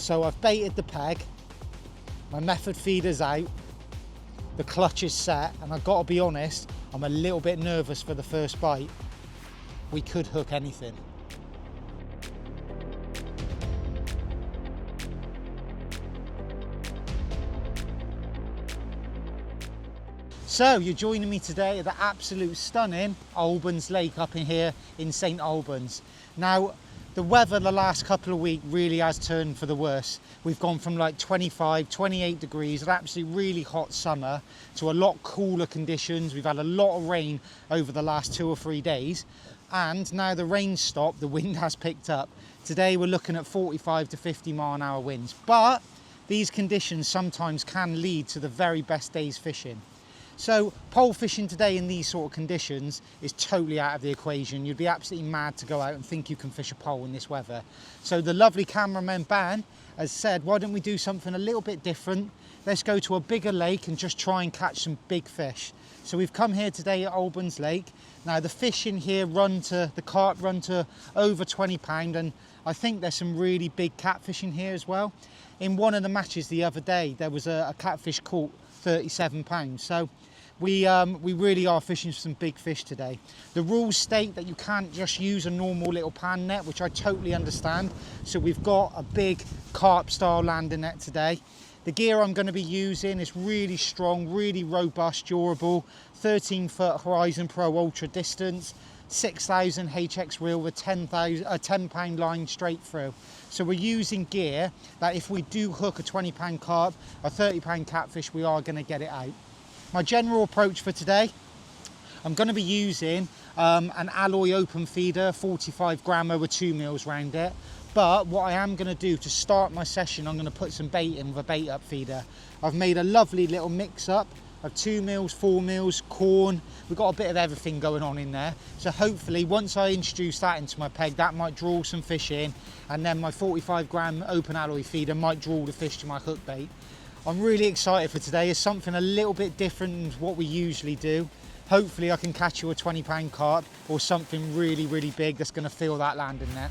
So I've baited the peg, my method feeder's out, the clutch is set, and I've got to be honest, I'm a little bit nervous for the first bite. We could hook anything. So you're joining me today at the absolute stunning Albans Lake up in here in St Albans. Now, the weather the last couple of weeks really has turned for the worse. We've gone from like 25, 28 degrees, an absolutely really hot summer, to a lot cooler conditions. We've had a lot of rain over the last 2 or 3 days. And now the rain's stopped, the wind has picked up. Today we're looking at 45 to 50 mile an hour winds. But these conditions sometimes can lead to the very best days fishing. So pole fishing today in these sort of conditions is totally out of the equation. You'd be absolutely mad to go out and think you can fish a pole in this weather. So the lovely cameraman Ben has said, why don't we do something a little bit different? Let's go to a bigger lake and just try and catch some big fish. So we've come here today at Albans Lake. Now the fish in here the carp run to over 20 pound, and I think there's some really big catfish in here as well. In one of the matches the other day, there was a catfish caught 37 pounds. So we really are fishing some big fish today. The rules state that you can't just use a normal little pan net, which I totally understand. So we've got a big carp style landing net today. The gear I'm going to be using is really strong, really robust, durable, 13-foot Horizon Pro Ultra distance, 6,000 HX reel with 10 pound line straight through. So we're using gear that if we do hook a 20 pound carp, a 30 pound catfish, we are going to get it out. My general approach for today, I'm going to be using an alloy open feeder, 45 grammer with 2 meals round it. But what I am going to do to start my session, I'm going to put some bait in with a bait up feeder. I've made a lovely little mix up of 2 meals, 4 meals, corn. We've got a bit of everything going on in there. So hopefully once I introduce that into my peg, that might draw some fish in, and then my 45 gram open alloy feeder might draw the fish to my hook bait. I'm really excited for today. It's something a little bit different than what we usually do. Hopefully I can catch you a 20 pound carp or something really, really big that's going to fill that landing net.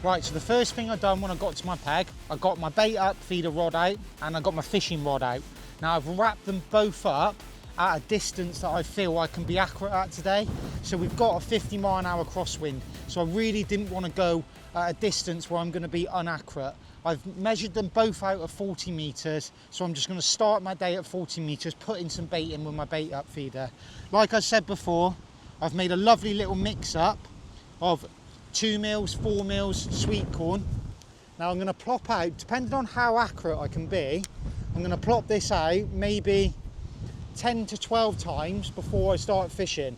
Right, so the first thing I've done when I got to my peg, I got my bait up feeder rod out and I got my fishing rod out. Now I've wrapped them both up at a distance that I feel I can be accurate at today. So we've got a 50 mile an hour crosswind. So I really didn't want to go at a distance where I'm going to be inaccurate. I've measured them both out at 40 meters. So I'm just going to start my day at 40 meters, putting some bait in with my bait up feeder. Like I said before, I've made a lovely little mix up of 2 meals, 4 meals, sweet corn. Now I'm going to plop out, depending on how accurate I can be, I'm going to plop this out maybe 10 to 12 times before I start fishing.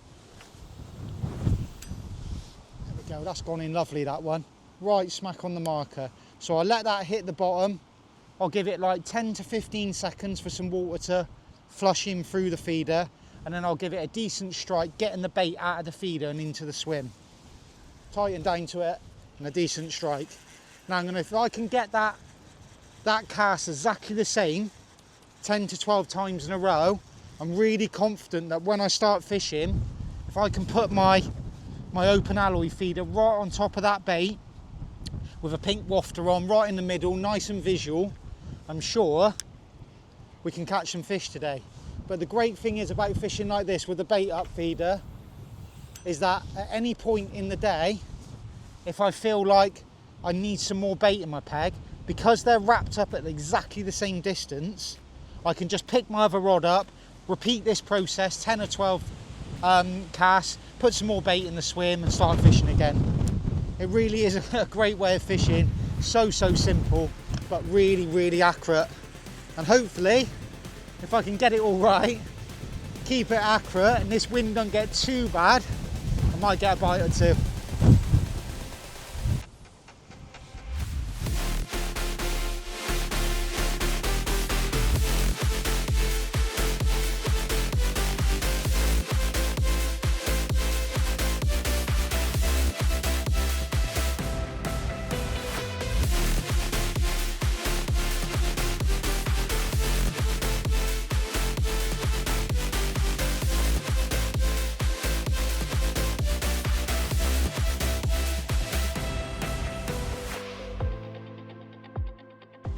There we go, that's gone in lovely, that one. Right smack on the marker. So I'll let that hit the bottom. I'll give it like 10 to 15 seconds for some water to flush in through the feeder, and then I'll give it a decent strike, getting the bait out of the feeder and into the swim. Tighten down to it and a decent strike. Now if I can get that cast exactly the same 10 to 12 times in a row, I'm really confident that when I start fishing, if I can put my open alloy feeder right on top of that bait with a pink wafter on right in the middle, nice and visual, I'm sure we can catch some fish today. But the great thing is about fishing like this with the bait up feeder is that at any point in the day, if I feel like I need some more bait in my peg, because they're wrapped up at exactly the same distance, I can just pick my other rod up, repeat this process 10 or 12 casts, put some more bait in the swim and start fishing again. It really is a great way of fishing, so simple but really, really accurate. And hopefully, if I can get it all right, keep it accurate and this wind don't get too bad, I might get a bite or two.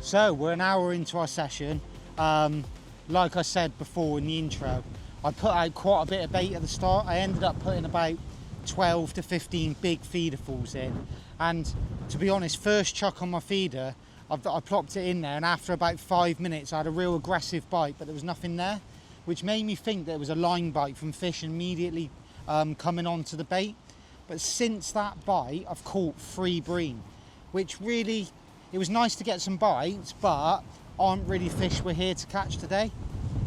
So we're an hour into our session. Like I said before in the intro, I put out quite a bit of bait at the start. I ended up putting about 12 to 15 big feederfuls in, and to be honest, first chuck on my feeder, I plopped it in there, and after about 5 minutes I had a real aggressive bite, but there was nothing there, which made me think that it was a line bite from fish immediately coming onto the bait. But since that bite I've caught 3 bream, which really, it was nice to get some bites, but aren't really fish we're here to catch today.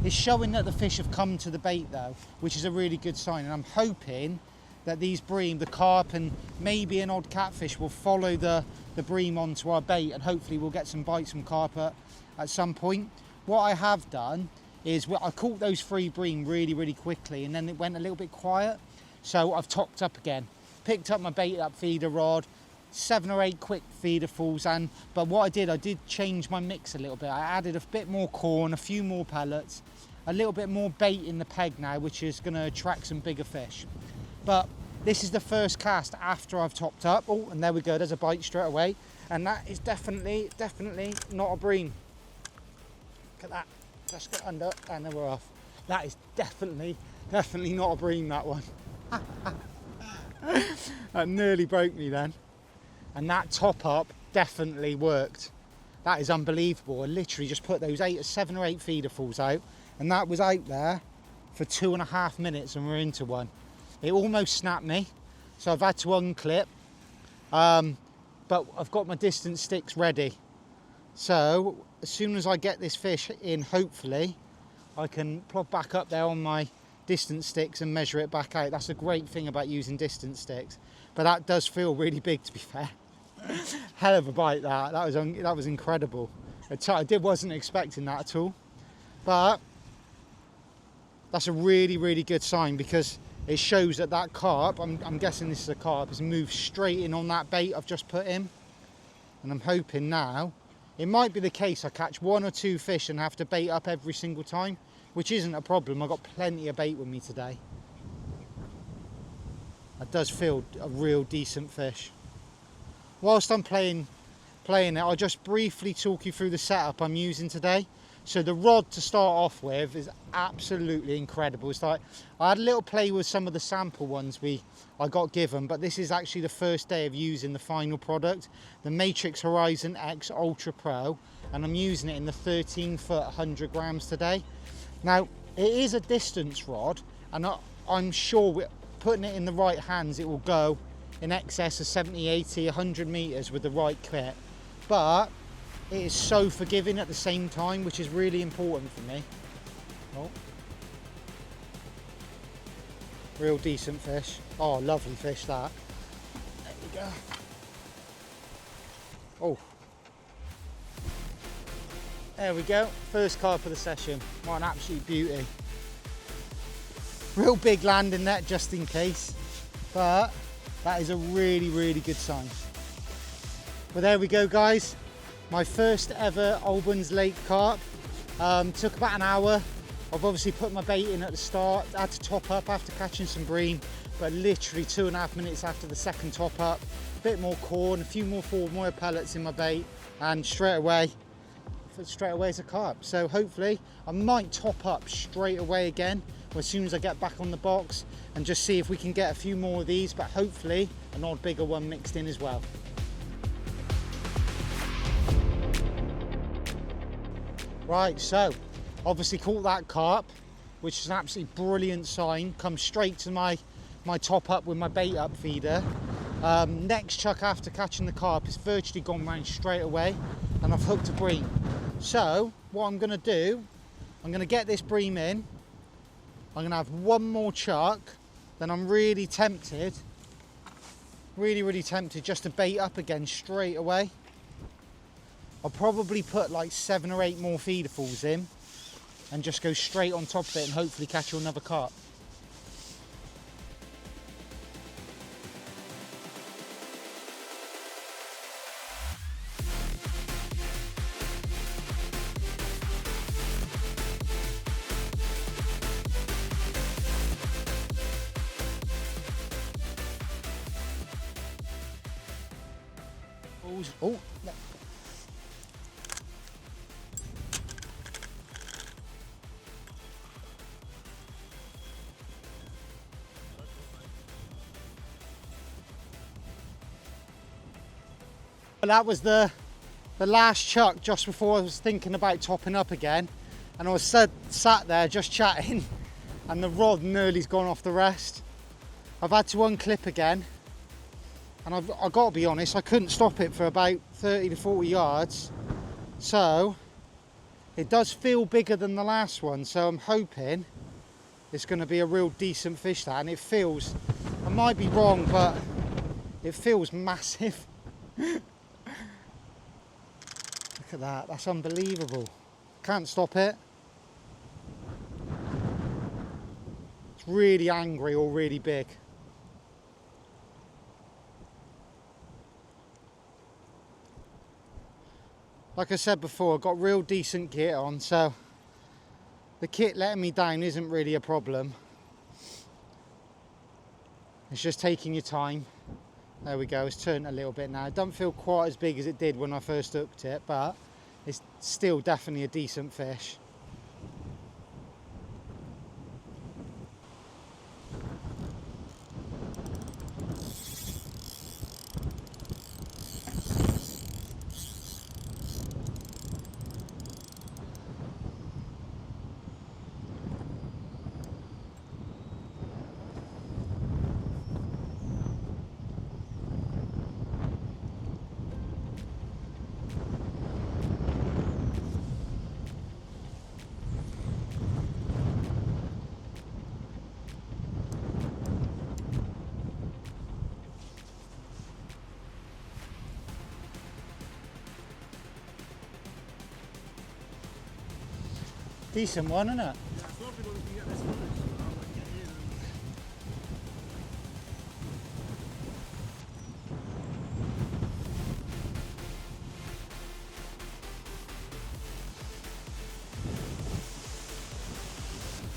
It's showing that the fish have come to the bait though, which is a really good sign, and I'm hoping that these bream, the carp and maybe an odd catfish, will follow the bream onto our bait, and hopefully we'll get some bites from carp at some point. What I have done is I caught those 3 bream really quickly, and then it went a little bit quiet, so I've topped up again, picked up my bait up feeder rod, 7 or 8 quick feederfuls, but what I did change my mix a little bit. I added a bit more corn, a few more pellets, a little bit more bait in the peg now, which is going to attract some bigger fish. But this is the first cast after I've topped up. Oh, and there we go, there's a bite straight away, and that is definitely not a bream. Look at that, just get under and then we're off. That is definitely not a bream, that one. That nearly broke me then. And that top up definitely worked. That is unbelievable. I literally just put those 7 or 8 feederfuls out, and that was out there for 2.5 minutes, and we're into one. It almost snapped me, so I've had to unclip, but I've got my distance sticks ready. So as soon as I get this fish in, hopefully I can plop back up there on my distance sticks and measure it back out. That's a great thing about using distance sticks, but that does feel really big, to be fair. Hell of a bite that was incredible. I wasn't expecting that at all, but that's a really good sign, because it shows that carp, I'm guessing this is a carp, has moved straight in on that bait I've just put in. And I'm hoping now, it might be the case I catch 1 or 2 fish and have to bait up every single time, which isn't a problem. I've got plenty of bait with me today. That does feel a real decent fish. Whilst I'm playing it, I'll just briefly talk you through the setup I'm using today. So the rod to start off with is absolutely incredible. It's like, I had a little play with some of the sample ones I got given, but this is actually the first day of using the final product, the Matrix Horizon X Ultra Pro, and I'm using it in the 13 foot 100 grams today. Now, it is a distance rod, and I'm sure with putting it in the right hands, it will go in excess of 70, 80, 100 meters with the right kit. But it is so forgiving at the same time, which is really important for me. Oh, real decent fish. Oh, lovely fish that. There we go. Oh, there we go. First carp of the session. What an absolute beauty. Real big landing net just in case, but that is a really good sign. Well, there we go, guys. My first ever Albans Lake carp. Took about an hour. I've obviously put my bait in at the start. I had to top up after catching some bream, but literally 2.5 minutes after the second top up, a bit more corn, a few more pellets in my bait, and straight away is a carp. So hopefully I might top up straight away again as soon as I get back on the box, and just see if we can get a few more of these, but hopefully an odd bigger one mixed in as well. Right, so obviously caught that carp, which is an absolutely brilliant sign. Come straight to my top up with my bait up feeder. Next chuck after catching the carp is virtually gone round straight away, and I've hooked a bream. So what I'm going to do, I'm going to get this bream in. I'm going to have one more chuck, then I'm really tempted just to bait up again straight away. I'll probably put like 7 or 8 more feederfuls in and just go straight on top of it and hopefully catch another carp. Oh, That was the last chuck just before I was thinking about topping up again, and I was sat there just chatting and the rod nearly's gone off the rest. I've had to unclip again, and I've got to be honest, I couldn't stop it for about 30 to 40 yards, so it does feel bigger than the last one, so I'm hoping it's going to be a real decent fish that, and it feels, I might be wrong, but it feels massive. Look at that, that's unbelievable. Can't stop it. It's really angry or really big. Like I said before, I've got real decent kit on, so the kit letting me down isn't really a problem. It's just taking your time. There we go, it's turned a little bit now. It doesn't feel quite as big as it did when I first hooked it, but it's still definitely a decent fish. Decent one, isn't it?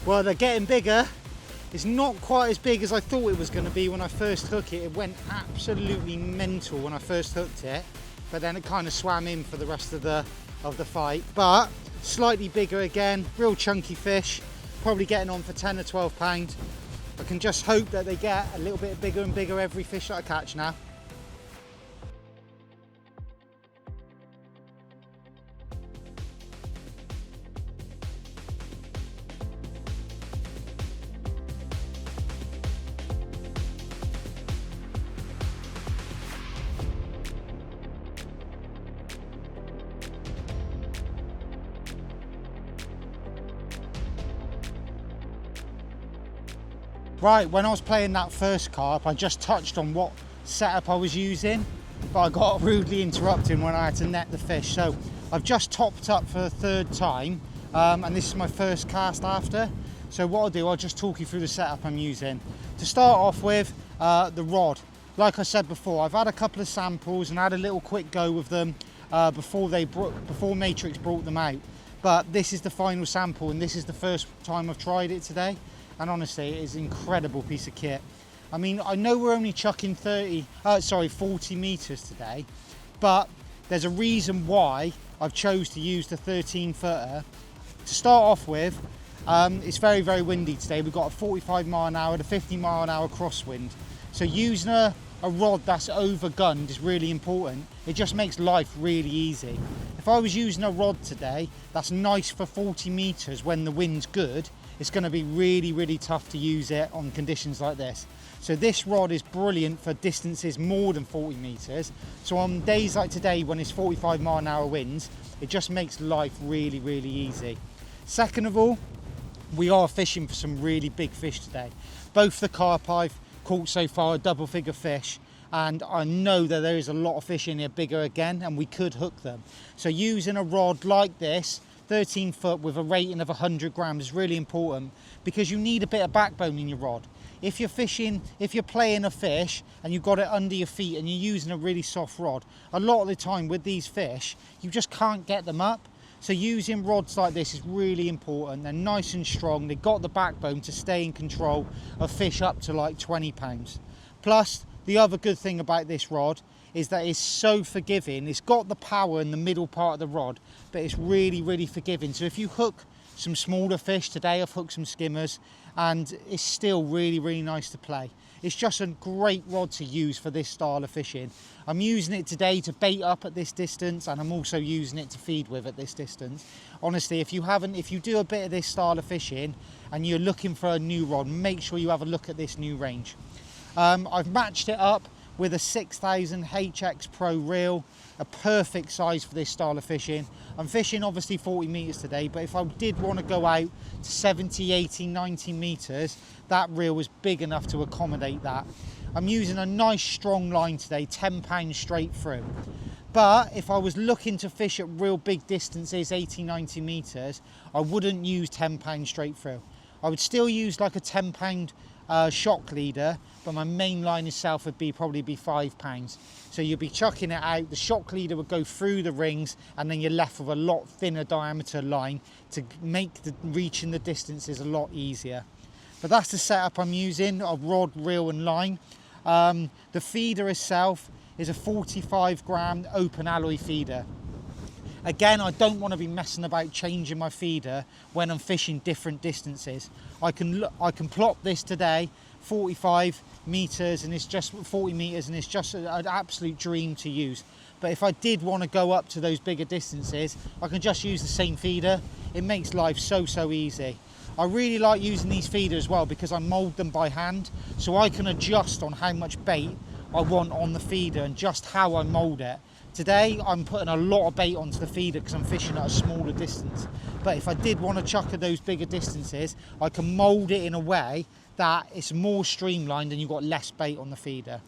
Well, they're getting bigger. It's not quite as big as I thought it was going to be when I first hooked it. It went absolutely mental when I first hooked it, but then it kind of swam in for the rest of the fight. But slightly bigger again, real chunky fish, probably getting on for 10 or 12 pounds. I can just hope that they get a little bit bigger and bigger every fish that I catch now. Right, when I was playing that first carp, I just touched on what setup I was using, but I got rudely interrupted when I had to net the fish. So I've just topped up for the third time, and this is my first cast after. So what I'll do, I'll just talk you through the setup I'm using. To start off with, the rod. Like I said before, I've had a couple of samples and had a little quick go with them before Matrix brought them out. But this is the final sample, and this is the first time I've tried it today. And honestly, it is an incredible piece of kit. I mean, I know we're only chucking 40 meters today, but there's a reason why I've chose to use the 13 footer. To start off with, it's very, very windy today. We've got a 45 mile an hour to 50 mile an hour crosswind. So using a rod that's overgunned is really important. It just makes life really easy. If I was using a rod today that's nice for 40 meters when the wind's good, it's going to be really, really tough to use it on conditions like this. So this rod is brilliant for distances more than 40 meters. So on days like today when it's 45 mile an hour winds, it just makes life really, really easy. Second of all, we are fishing for some really big fish today. Both the carp I've caught so far are double figure fish, and I know that there is a lot of fish in here bigger again, and we could hook them. So using a rod like this, 13 foot with a rating of 100 grams is really important, because you need a bit of backbone in your rod. If you're playing a fish and you've got it under your feet and you're using a really soft rod, a lot of the time with these fish, you just can't get them up. So using rods like this is really important. They're nice and strong. They've got the backbone to stay in control of fish up to like 20 pounds. Plus, the other good thing about this rod is that it's so forgiving. It's got the power in the middle part of the rod, but it's really, really forgiving. So if you hook some smaller fish, today I've hooked some skimmers, and it's still really, really nice to play. It's just a great rod to use for this style of fishing. I'm using it today to bait up at this distance, and I'm also using it to feed with at this distance. Honestly, if you do a bit of this style of fishing and you're looking for a new rod, make sure you have a look at this new range. I've matched it up with a 6000 HX Pro reel, a perfect size for this style of fishing. I'm fishing obviously 40 meters today, but if I did want to go out to 70, 80, 90 meters, that reel was big enough to accommodate that. I'm using a nice strong line today, 10 pounds straight through. But if I was looking to fish at real big distances, 80, 90 meters, I wouldn't use 10 pounds straight through. I would still use like a 10 pound shock leader, but my main line itself would probably be 5 pounds. So you'll be chucking it out, the shock leader would go through the rings, and then you're left with a lot thinner diameter line to make reaching the distances a lot easier. But that's the setup I'm using, a rod, reel and line. The feeder itself is a 45 gram open alloy feeder. Again, I don't want to be messing about changing my feeder when I'm fishing different distances. I can plop this today, 45 meters, and it's just 40 meters, and it's just an absolute dream to use. But if I did want to go up to those bigger distances, I can just use the same feeder. It makes life so easy. I really like using these feeders as well because I mould them by hand, so I can adjust on how much bait I want on the feeder and just how I mould it. Today I'm putting a lot of bait onto the feeder because I'm fishing at a smaller distance. But if I did want to chuck at those bigger distances, I can mould it in a way that it's more streamlined and you've got less bait on the feeder.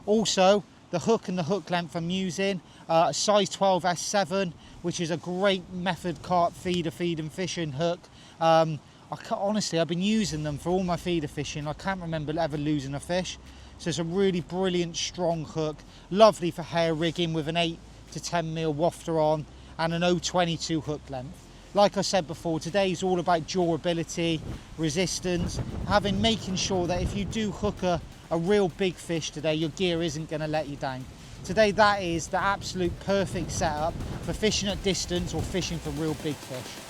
Also, the hook and the hook length I'm using, a size 12 S7, which is a great method carp feeder feed and fishing hook. Honestly, I've been using them for all my feeder fishing. I can't remember ever losing a fish. So it's a really brilliant strong hook, lovely for hair rigging with an 8 to 10 mil wafter on and an 0.22 hook length. Like I said before, today is all about durability, resistance, making sure that if you do hook a real big fish today, your gear isn't going to let you down. Today that is the absolute perfect setup for fishing at distance or fishing for real big fish.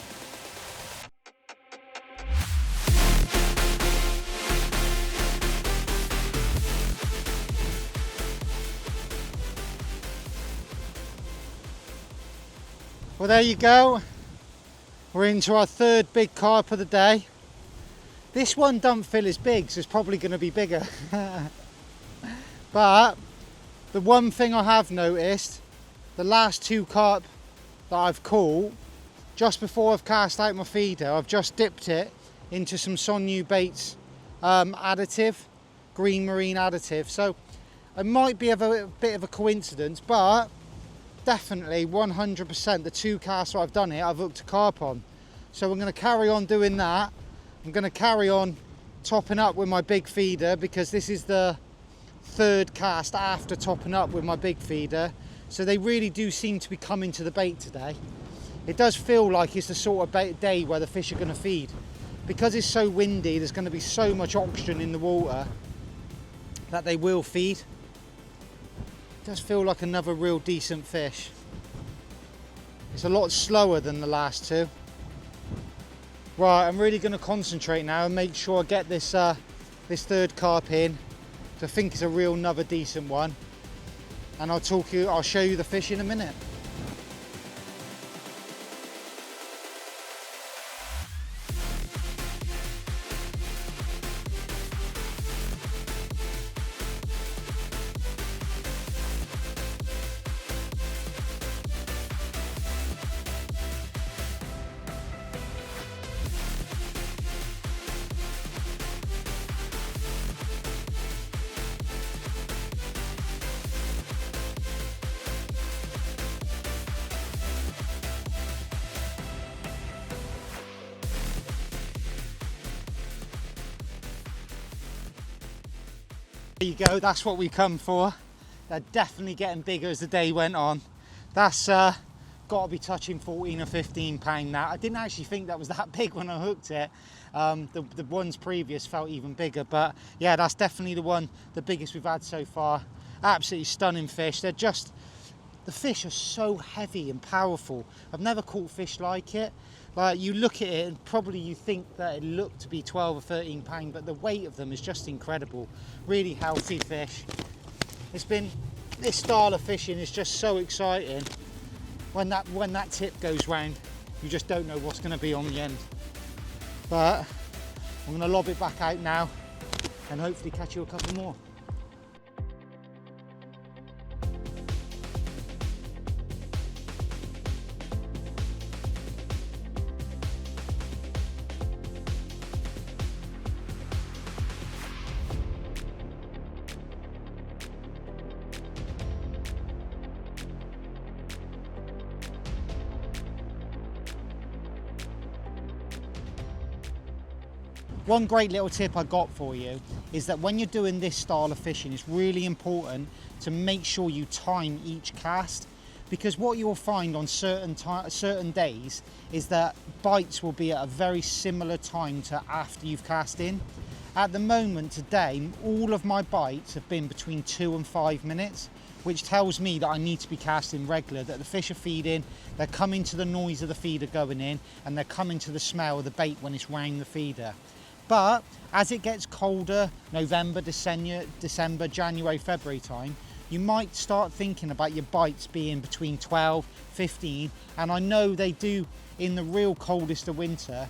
Well, there you go. We're into our third big carp of the day. This one don't feel as big, so it's probably going to be bigger. But the one thing I have noticed, the last two carp that I've caught, just before I've cast out my feeder, I've just dipped it into some Sonu Baits additive, green marine additive. So it might be a bit of a coincidence, but definitely 100% the two casts I've done here I've hooked a carp on. So I'm going to carry on doing that. I'm going to carry on topping up with my big feeder because this is the third cast after topping up with my big feeder. So they really do seem to be coming to the bait today. It does feel like it's the sort of day where the fish are going to feed. Because it's so windy, there's going to be so much oxygen in the water that they will feed. Does feel like another real decent fish. It's a lot slower than the last two. Right, I'm really going to concentrate now and make sure I get this this third carp in. So I think it's a real another decent one. And I'll show you the fish in a minute. There you go, that's what we come for. They're definitely getting bigger as the day went on. That's got to be touching 14 or 15 pound now. I didn't actually think that was that big when I hooked it. The ones previous felt even bigger, but yeah, that's definitely the biggest we've had so far. Absolutely stunning fish. The fish are so heavy and powerful. I've never caught fish like it. Like, you look at it and probably you think that it looked to be 12 or 13 pound, but the weight of them is just incredible. Really healthy fish. This style of fishing is just so exciting. When that tip goes round, you just don't know what's going to be on the end. But I'm going to lob it back out now and hopefully catch you a couple more. One great little tip I got for you is that when you're doing this style of fishing, it's really important to make sure you time each cast, because what you'll find on certain days is that bites will be at a very similar time to after you've cast in. At the moment today, all of my bites have been between 2 and 5 minutes, which tells me that I need to be casting regular, that the fish are feeding, they're coming to the noise of the feeder going in, and they're coming to the smell of the bait when it's round the feeder. But as it gets colder, November, December, January, February time, you might start thinking about your bites being between 12, 15, and I know they do in the real coldest of winter,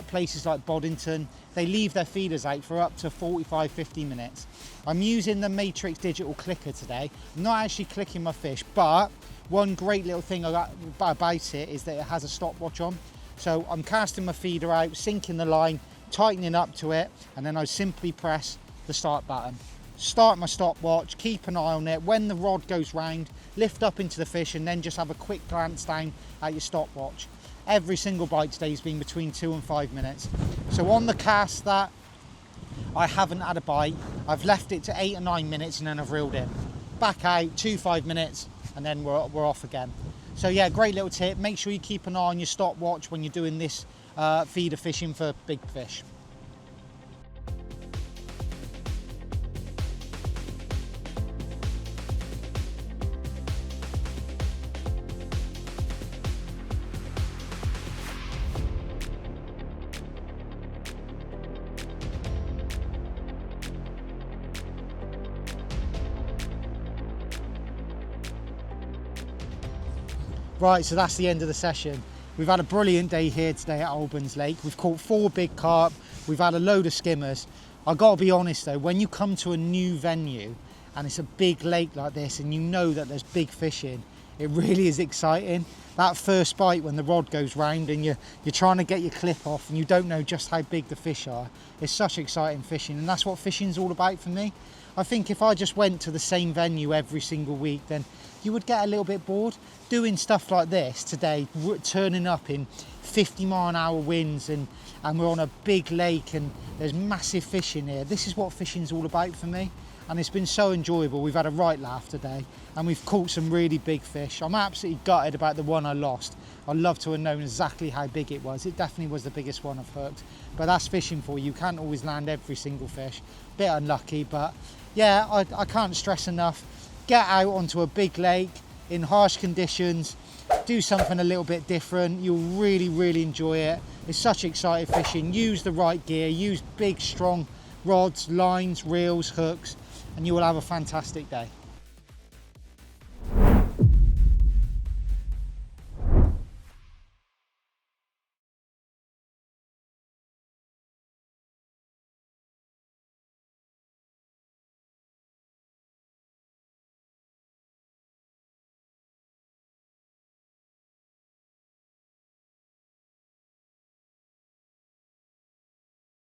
places like Boddington, they leave their feeders out for up to 45, 50 minutes. I'm using the Matrix digital clicker today. I'm not actually clicking my fish, but one great little thing about it is that it has a stopwatch on. So I'm casting my feeder out, sinking the line, tightening up to it, and then I simply press the start button. Start my stopwatch, keep an eye on it. When the rod goes round, lift up into the fish and then just have a quick glance down at your stopwatch. Every single bite today has been between 2 and 5 minutes. So on the cast that I haven't had a bite, I've left it to 8 or 9 minutes and then I've reeled in. Back out, 2-5 minutes, and then we're off again. So yeah, great little tip. Make sure you keep an eye on your stopwatch when you're doing this feeder fishing for big fish. Right, so that's the end of the session. We've had a brilliant day here today at Albans Lake. We've caught 4 big carp, we've had a load of skimmers. I've got to be honest though, when you come to a new venue and it's a big lake like this and you know that there's big fish in, it really is exciting. That first bite when the rod goes round and you're trying to get your clip off and you don't know just how big the fish are, it's such exciting fishing, and that's what fishing's all about for me. I think if I just went to the same venue every single week, then you would get a little bit bored. Doing stuff like this today, turning up in 50-mile-an-hour winds and we're on a big lake and there's massive fish in here. This is what fishing's all about for me, and it's been so enjoyable. We've had a right laugh today and we've caught some really big fish. I'm absolutely gutted about the one I lost. I'd love to have known exactly how big it was. It definitely was the biggest one I've hooked, but that's fishing for you. You can't always land every single fish. Bit unlucky, but yeah, I can't stress enough. Get out onto a big lake in harsh conditions, do something a little bit different. You'll really, really enjoy it. It's such exciting fishing. Use the right gear, use big, strong rods, lines, reels, hooks, and you will have a fantastic day.